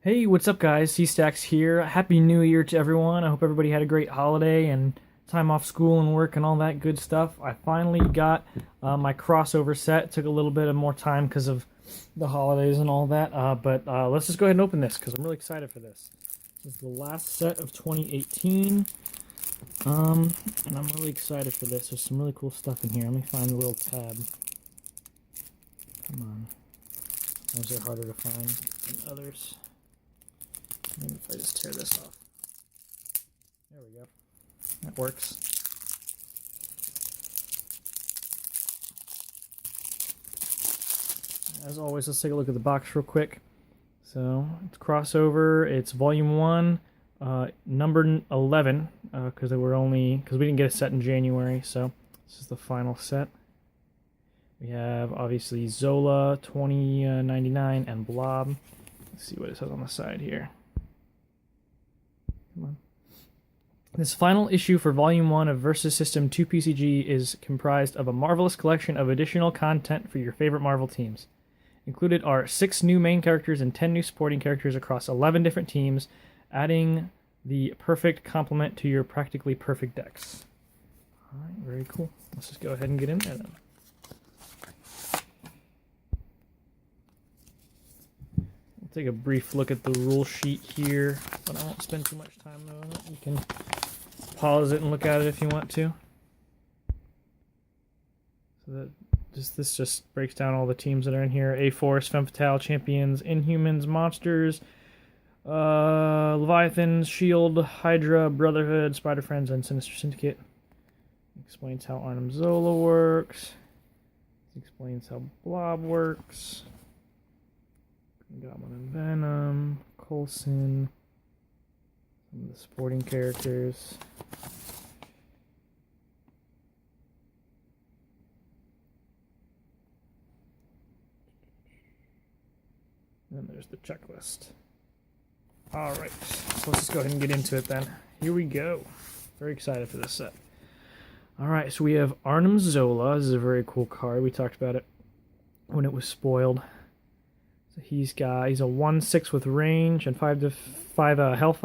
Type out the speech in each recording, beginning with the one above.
Hey, what's up, guys? C-Stacks here. Happy New Year to everyone. I hope everybody had a great holiday and time off school and work and all that good stuff. I finally got my crossover set. It took a little bit of more time because of the holidays and all that, but let's just go ahead and open this because I'm really excited for this. This is the last set of 2018, and I'm really excited for this. There's some really cool stuff in here. Let me find the little tab. Come on. Those are harder to find than others. Maybe if I just tear this off. There we go. That works. As always, let's take a look at the box real quick. So, it's crossover. It's volume 1, number 11, because we didn't get a set in January, so this is the final set. We have, obviously, Zola, 2099, and Blob. Let's see what it says on the side here. Come on. This final issue for Volume 1 of Versus System 2 PCG is comprised of a marvelous collection of additional content for your favorite Marvel teams. Included are 6 new main characters and 10 new supporting characters across 11 different teams, adding the perfect complement to your practically perfect decks. Alright, very cool. Let's just go ahead and get in there then. Take a brief look at the rule sheet here, but I won't spend too much time on it. You can pause it and look at it if you want to. So that this just breaks down all the teams that are in here: A-Force, Femme Fatale, Champions, Inhumans, Monsters, Leviathans, Shield, Hydra, Brotherhood, Spider Friends, and Sinister Syndicate. Explains how Arnim Zola works. Explains how Blob works. Goblin and Venom, Coulson, some of the supporting characters. And there's the checklist. Alright, so let's just go ahead and get into it then. Here we go. Very excited for this set. Alright, so we have Arnim Zola. This is a very cool card. We talked about it when it was spoiled. He's a 1/6 with range and 5 health.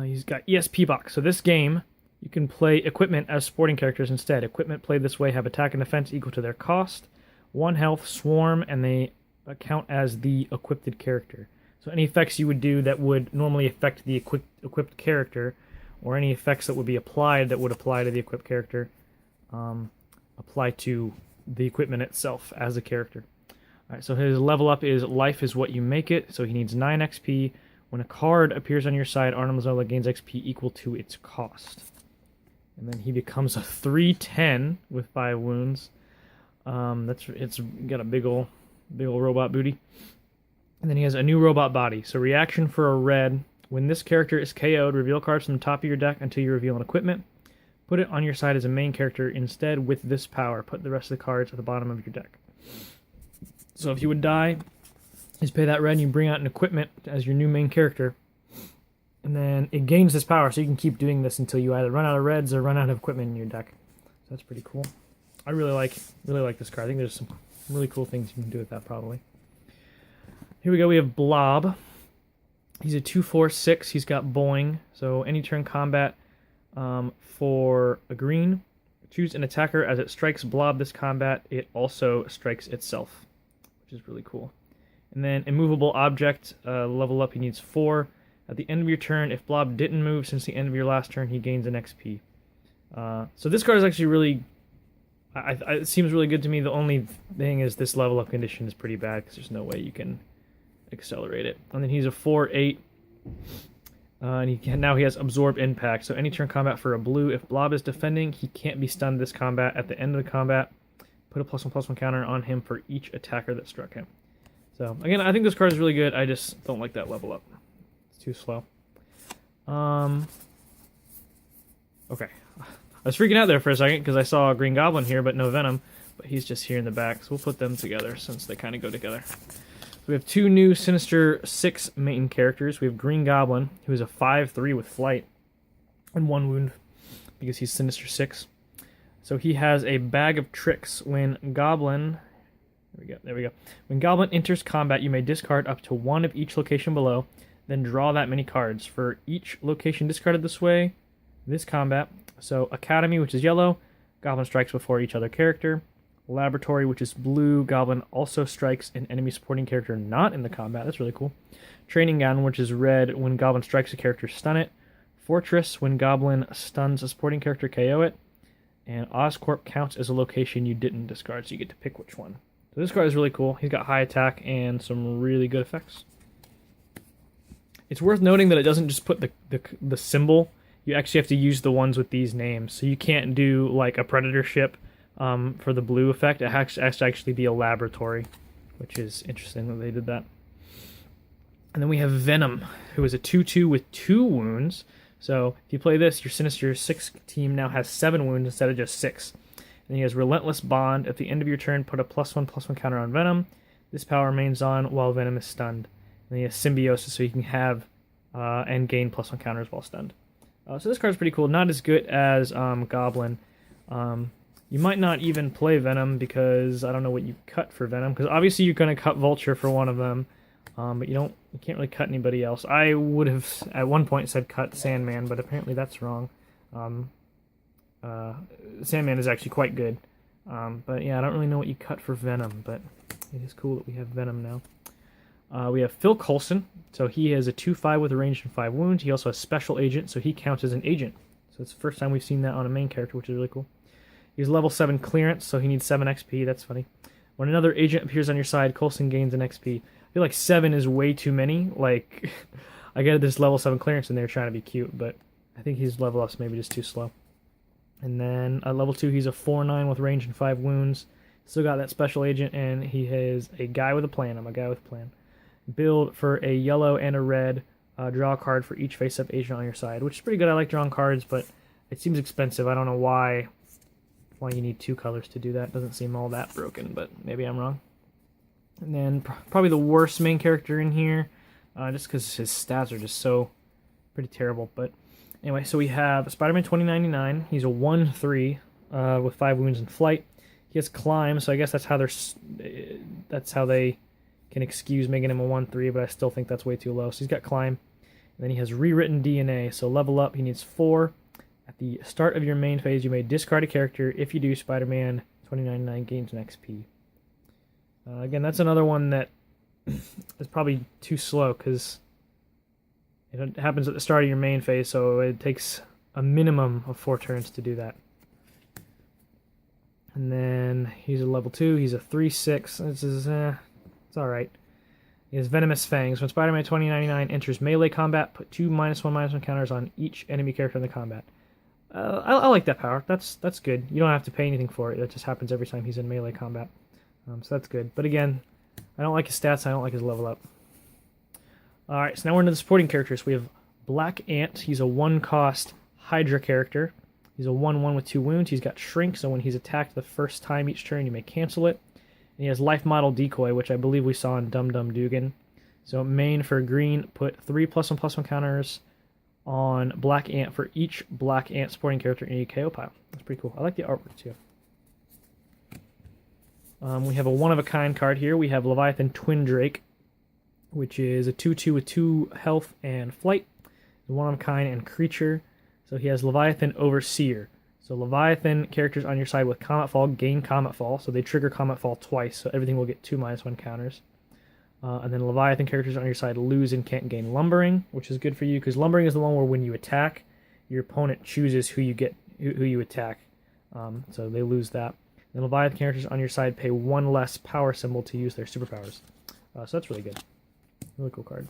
He's got ESP box. So this game, you can play equipment as supporting characters instead. Equipment played this way have attack and defense equal to their cost, 1 health, swarm, and they count as the equipped character. So any effects you would do that would normally affect the equipped character, or any effects that would be applied that would apply to the equipped character, apply to the equipment itself as a character. Alright, so his level up is Life is What You Make It, so he needs 9 XP. When a card appears on your side, Arnim Zola gains XP equal to its cost. And then he becomes a 3/10 with 5 wounds. It's got a big ol' robot booty. And then he has a new robot body. So reaction for a red. When this character is KO'd, reveal cards from the top of your deck until you reveal an equipment. Put it on your side as a main character. Instead, with this power, put the rest of the cards at the bottom of your deck. So if you would die, just pay that red and you bring out an equipment as your new main character. And then it gains this power, so you can keep doing this until you either run out of reds or run out of equipment in your deck. So that's pretty cool. I really like this card. I think there's some really cool things you can do with that probably. Here we go, we have Blob. He's a 2/4/6. He's got Boing. So any turn combat for a green, choose an attacker as it strikes Blob this combat. It also strikes itself, which is really cool. And then immovable object, level up, he needs 4. At the end of your turn, if Blob didn't move since the end of your last turn, he gains an XP. So this card is actually really, it seems really good to me. The only thing is this level up condition is pretty bad because there's no way you can accelerate it. And then he's a 4/8, and now he has Absorb Impact. So any turn combat for a blue, if Blob is defending, he can't be stunned this combat. At the end of the combat, put a +1/+1 counter on him for each attacker that struck him. So, again, I think this card is really good. I just don't like that level up. It's too slow. Okay. I was freaking out there for a second because I saw a Green Goblin here, but no Venom. But he's just here in the back, so we'll put them together since they kind of go together. So we have 2 new Sinister 6 main characters. We have Green Goblin, who is a 5/3 with Flight and 1 wound because he's Sinister 6. So he has a Bag of Tricks. When Goblin There we go. When Goblin enters combat, you may discard up to one of each location below, then draw that many cards. For each location discarded this way, this combat, so Academy, which is yellow, Goblin strikes before each other character. Laboratory, which is blue, Goblin also strikes an enemy supporting character not in the combat. That's really cool. Training Ground, which is red, when Goblin strikes a character, stun it. Fortress, when Goblin stuns a supporting character, KO it. And Oscorp counts as a location you didn't discard, so you get to pick which one. So this card is really cool. He's got high attack and some really good effects. It's worth noting that it doesn't just put the symbol. You actually have to use the ones with these names. So you can't do like a Predator ship for the blue effect. It has to actually be a laboratory, which is interesting that they did that. And then we have Venom, who is a 2/2 with 2 wounds. So if you play this, your Sinister 6 team now has 7 wounds instead of just 6. And he has Relentless Bond. At the end of your turn, put a +1/+1 counter on Venom. This power remains on while Venom is stunned. And he has Symbiosis, so you can have and gain +1 counters while stunned. So this card's pretty cool. Not as good as Goblin. You might not even play Venom because I don't know what you cut for Venom. Because obviously you're going to cut Vulture for one of them, but you can't really cut anybody else. I would have at one point said cut Sandman, but apparently that's wrong. Sandman is actually quite good. But yeah, I don't really know what you cut for Venom, but it is cool that we have Venom now. We have Phil Coulson, so he has a 2/5 with a range and 5 wounds. He also has Special Agent, so he counts as an agent. So it's the first time we've seen that on a main character, which is really cool. He's level 7 clearance, so he needs 7 XP. That's funny. When another agent appears on your side, Coulson gains an XP. I feel like 7 is way too many. Like, I get this level 7 clearance and they're trying to be cute, but I think his level up's maybe just too slow. And then at level 2, he's a 4/9 with range and 5 wounds. Still got that Special Agent, and he has a guy with a plan. I'm a guy with a plan. Build for a yellow and a red. Draw a card for each face-up agent on your side, which is pretty good. I like drawing cards, but it seems expensive. I don't know why you need 2 colors to do that. It doesn't seem all that broken, but maybe I'm wrong. And then probably the worst main character in here, just because his stats are just so pretty terrible. But anyway, so we have Spider-Man 2099. He's a 1/3 with 5 wounds and flight. He has Climb, so I guess that's how they can excuse making him a 1/3, but I still think that's way too low. So he's got Climb. And then he has Rewritten DNA, so level up, he needs 4. At the start of your main phase, you may discard a character. If you do, Spider-Man 2099 gains an XP. Again, that's another one that is probably too slow, because it happens at the start of your main phase, so it takes a minimum of 4 turns to do that. And then he's a level 2, he's a 3/6. This is, it's alright. He has Venomous Fangs. When Spider-Man 2099 enters melee combat, put 2 -1/-1 counters on each enemy character in the combat. I like that power. That's good. You don't have to pay anything for it. That just happens every time he's in melee combat. So that's good. But again, I don't like his stats. I don't like his level up. Alright, so now we're into the supporting characters. We have Black Ant. He's a 1-cost Hydra character. He's a 1/1 with 2 wounds. He's got Shrink, so when he's attacked the first time each turn, you may cancel it. And he has Life Model Decoy, which I believe we saw in Dum Dum Dugan. So main for green, put 3 +1/+1 counters on Black Ant for each Black Ant supporting character in a KO pile. That's pretty cool. I like the artwork too. We have a one-of-a-kind card here. We have Leviathan Twin Drake, which is a 2/2 with 2 health and flight. One-of-a-kind and creature. So he has Leviathan Overseer. So Leviathan characters on your side with Comet Fall gain Comet Fall. So they trigger Comet Fall twice, so everything will get 2 -1 counters. And then Leviathan characters on your side lose and can't gain Lumbering, which is good for you, because Lumbering is the one where when you attack, your opponent chooses who you attack. So they lose that. And Leviathan characters on your side pay 1 less power symbol to use their superpowers. So that's really good. Really cool card.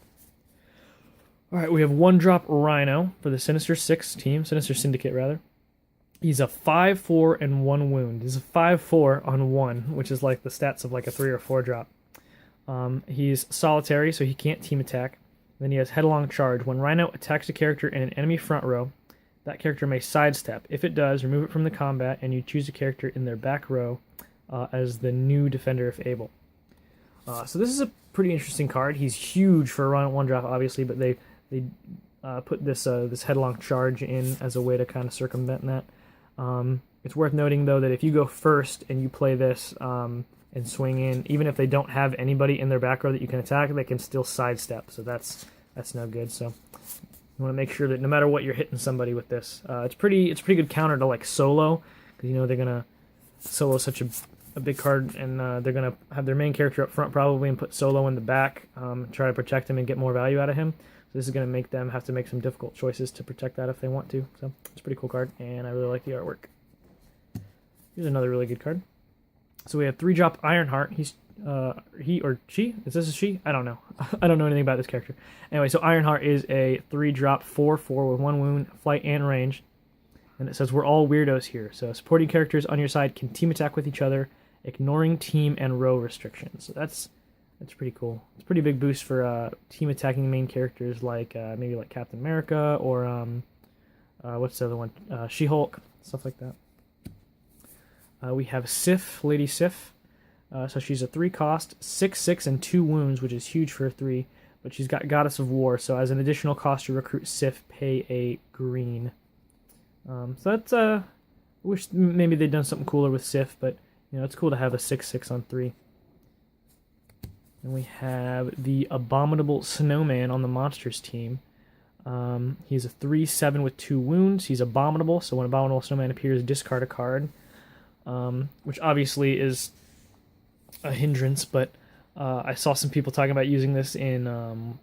Alright, we have 1-drop Rhino for the Sinister 6 team. Sinister Syndicate, rather. He's a 5/4 and 1 wound. He's a 5/4 on 1, which is like the stats of like a 3 or 4 drop. He's solitary, so he can't team attack. Then he has Headlong Charge. When Rhino attacks a character in an enemy front row, that character may sidestep. If it does, remove it from the combat, and you choose a character in their back row as the new defender if able. So this is a pretty interesting card. He's huge for a 1-drop, obviously, but they put this Headlong Charge in as a way to kind of circumvent that. It's worth noting, though, that if you go first and you play this and swing in. Even if they don't have anybody in their back row that you can attack, they can still sidestep. So that's no good. So you want to make sure that no matter what, you're hitting somebody with this. It's pretty good counter to like solo, because you know they're gonna solo such a big card, and they're gonna have their main character up front probably and put solo in the back, try to protect him and get more value out of him. So this is gonna make them have to make some difficult choices to protect that if they want to. So it's a pretty cool card, and I really like the artwork. Here's another really good card. So we have 3-drop Ironheart. He's he or she? Is this a she? I don't know. I don't know anything about this character. Anyway, so Ironheart is a 3-drop 4/4 with 1 wound, flight, and range. And it says we're all weirdos here. So supporting characters on your side can team attack with each other, ignoring team and row restrictions. So that's pretty cool. It's a pretty big boost for team attacking main characters like maybe like Captain America or what's the other one? She-Hulk, stuff like that. We have Sif, Lady Sif. So she's a 3-cost, 6/6, and 2 wounds, which is huge for a 3. But she's got Goddess of War, so as an additional cost to recruit Sif, pay a green. So that's I wish maybe they'd done something cooler with Sif, but you know it's cool to have a 6/6 on 3. And we have the Abominable Snowman on the Monsters team. He's a 3/7 with 2 wounds. He's abominable, so when Abominable Snowman appears, discard a card. Which obviously is a hindrance, but I saw some people talking about using this in,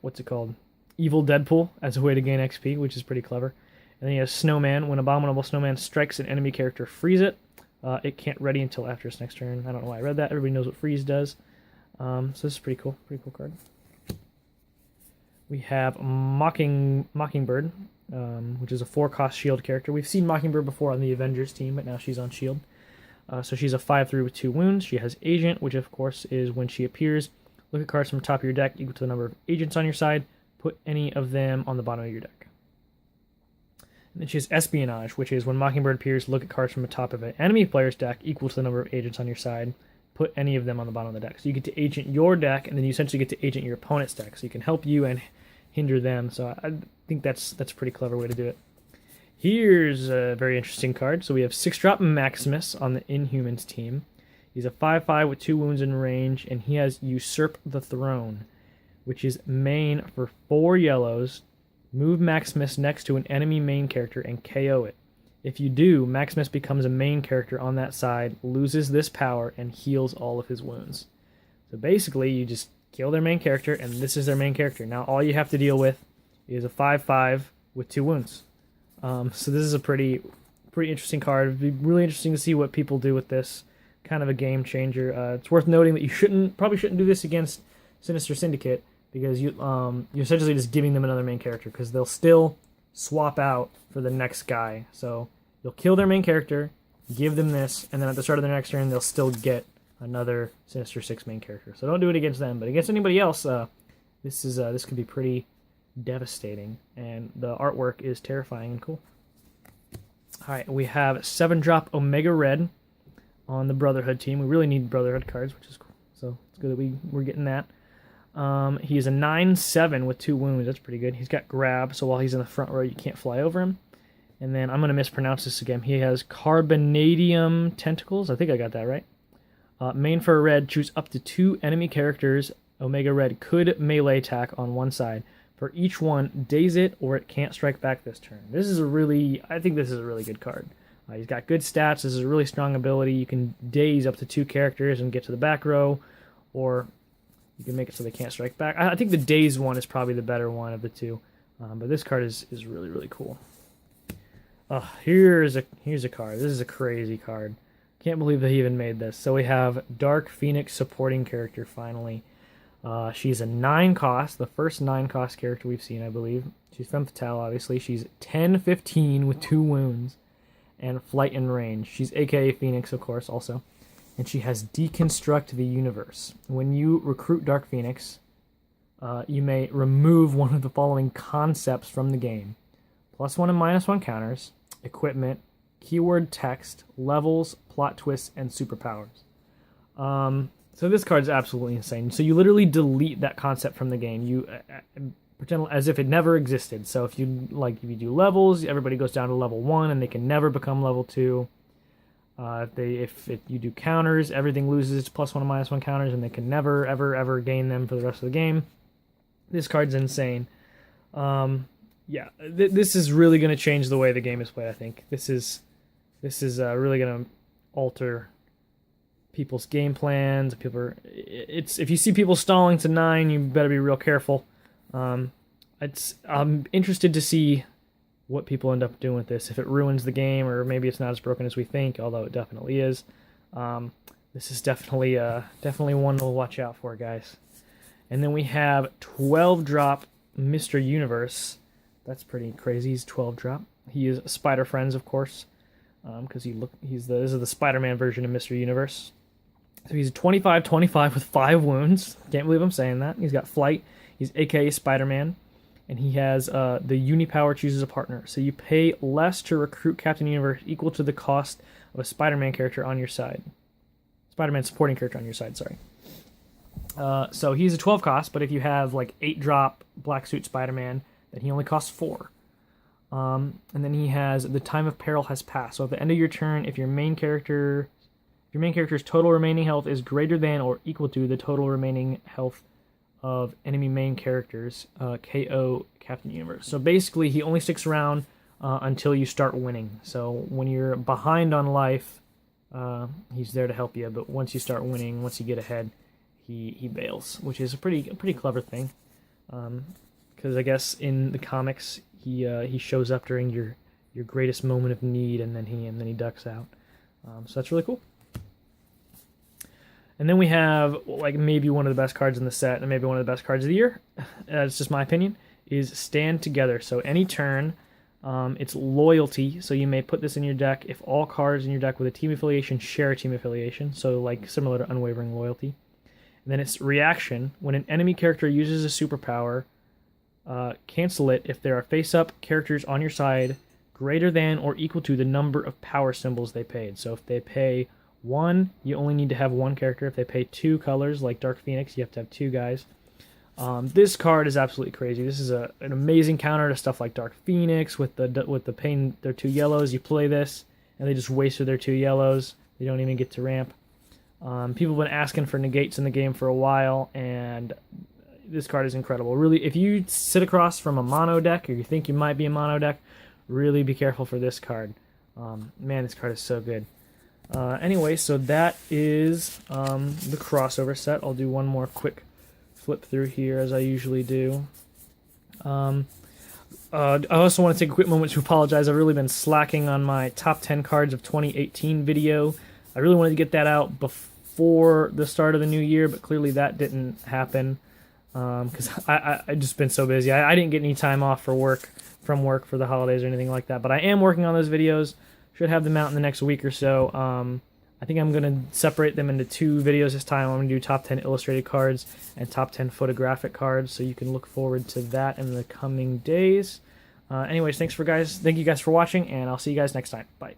what's it called? Evil Deadpool as a way to gain XP, which is pretty clever. And then he has Snowman. When Abominable Snowman strikes an enemy character, freeze it. It can't ready until after its next turn. I don't know why I read that. Everybody knows what freeze does. So this is pretty cool. Pretty cool card. We have Mockingbird, which is a 4-cost shield character. We've seen Mockingbird before on the Avengers team, but now she's on shield. So she's a 5/3 with 2 wounds. She has Agent, which of course is when she appears, look at cards from the top of your deck equal to the number of agents on your side. Put any of them on the bottom of your deck. And then she has Espionage, which is when Mockingbird appears, look at cards from the top of an enemy player's deck equal to the number of agents on your side. Put any of them on the bottom of the deck. So you get to agent your deck, and then you essentially get to agent your opponent's deck. So you can help you and hinder them. So I think that's a pretty clever way to do it. Here's a very interesting card. So we have 6-drop Maximus on the Inhumans team. He's a 5/5 with 2 wounds in range, and he has Usurp the Throne, which is main for 4 yellows. Move Maximus next to an enemy main character and KO it. If you do, Maximus becomes a main character on that side, loses this power, and heals all of his wounds. So basically, you just kill their main character, and this is their main character. Now all you have to deal with is a 5/5 with 2 wounds. So this is a pretty interesting card. It'd be really interesting to see what people do with this. Kind of a game changer. It's worth noting that you probably shouldn't do this against Sinister Syndicate, because you're essentially just giving them another main character, because they'll still swap out for the next guy. So you'll kill their main character, give them this, and then at the start of their next turn, they'll still get another Sinister Six main character. So don't do it against them, but against anybody else, this could be pretty devastating, and the artwork is terrifying and cool. Alright, we have 7-drop Omega Red on the Brotherhood team. We really need Brotherhood cards, which is cool. So it's good that we're getting that. He is a 9/7 with 2 wounds. That's pretty good. He's got grab, so while he's in the front row, you can't fly over him. And then I'm going to mispronounce this again. He has Carbonadium Tentacles. I think I got that right. Main for red, choose up to 2 enemy characters Omega Red could melee attack on one side. For each one, daze it or it can't strike back this turn. I think this is a really good card. He's got good stats. This is a really strong ability. You can daze up to 2 characters and get to the back row, or you can make it so they can't strike back. I think the daze one is probably the better one of the 2, but this card is really, really cool. Here's a card. This is a crazy card. Can't believe they even made this. So we have Dark Phoenix supporting character finally. She's a 9-cost, the first 9-cost character we've seen, I believe. She's Femme Fatale, obviously. She's 10/15 with 2 wounds and flight and range. She's AKA Phoenix, of course, also. And she has Deconstruct the Universe. When you recruit Dark Phoenix, you may remove one of the following concepts from the game: +1 and -1 counters, equipment, keyword text, levels, plot twists, and superpowers. So this card's absolutely insane. So you literally delete that concept from the game. You pretend as if it never existed. So if you do levels, everybody goes down to level 1 and they can never become level 2. If you do counters, everything loses its +1 and -1 counters, and they can never, ever, ever gain them for the rest of the game. This card's insane. Yeah, this is really going to change the way the game is played. I think this is really going to alter people's game plans. If you see people stalling to 9, you better be real careful. I'm interested to see what people end up doing with this. If it ruins the game, or maybe it's not as broken as we think, although it definitely is. This is definitely one to watch out for, guys. And then we have 12-drop Mr. Universe. That's pretty crazy. He's 12-drop. He is Spider Friends, of course, because this is the Spider-Man version of Mr. Universe. So he's 25/25 with 5 wounds. Can't believe I'm saying that. He's got flight. He's AKA Spider-Man. And he has the Unipower chooses a partner. So you pay less to recruit Captain Universe, equal to the cost of a Spider-Man character on your side. Spider-Man supporting character on your side, sorry. So he's a 12 cost, but if you have like 8-drop Black Suit Spider-Man, then he only costs 4. And then he has the Time of Peril has passed. So at the end of your turn, if your main character's total remaining health is greater than or equal to the total remaining health of enemy main characters, KO Captain Universe. So basically, he only sticks around until you start winning. So when you're behind on life, he's there to help you. But once you start winning, once you get ahead, he bails, which is a pretty clever thing. Because I guess in the comics, he shows up during your greatest moment of need, and then he ducks out. So that's really cool. And then we have like maybe one of the best cards in the set, and maybe one of the best cards of the year. It's just my opinion. Is Stand Together. So any turn, it's loyalty. So you may put this in your deck if all cards in your deck with a team affiliation share a team affiliation. So like similar to Unwavering Loyalty. And then it's reaction. When an enemy character uses a superpower, cancel it if there are face-up characters on your side greater than or equal to the number of power symbols they paid. So if they pay 1, you only need to have 1 character. If they pay 2 colors, like Dark Phoenix, you have to have 2 guys. This card is absolutely crazy. This is an amazing counter to stuff like Dark Phoenix with the paying their 2 yellows. You play this, and they just wasted their 2 yellows. They don't even get to ramp. People have been asking for negates in the game for a while, and this card is incredible. Really, if you sit across from a mono deck, or you think you might be a mono deck, really be careful for this card. Man, this card is so good. Anyway, so that is the crossover set. I'll do one more quick flip through here, as I usually do. I also want to take a quick moment to apologize. I've really been slacking on my top 10 cards of 2018 video. I really wanted to get that out before the start of the new year, but clearly that didn't happen because I've just been so busy. I didn't get any time off from work for the holidays or anything like that, but I am working on those videos. Should have them out in the next week or so. I think I'm going to separate them into 2 videos this time. I'm going to do top 10 illustrated cards and top 10 photographic cards, so you can look forward to that in the coming days. Anyways, thank you guys for watching, and I'll see you guys next time. Bye.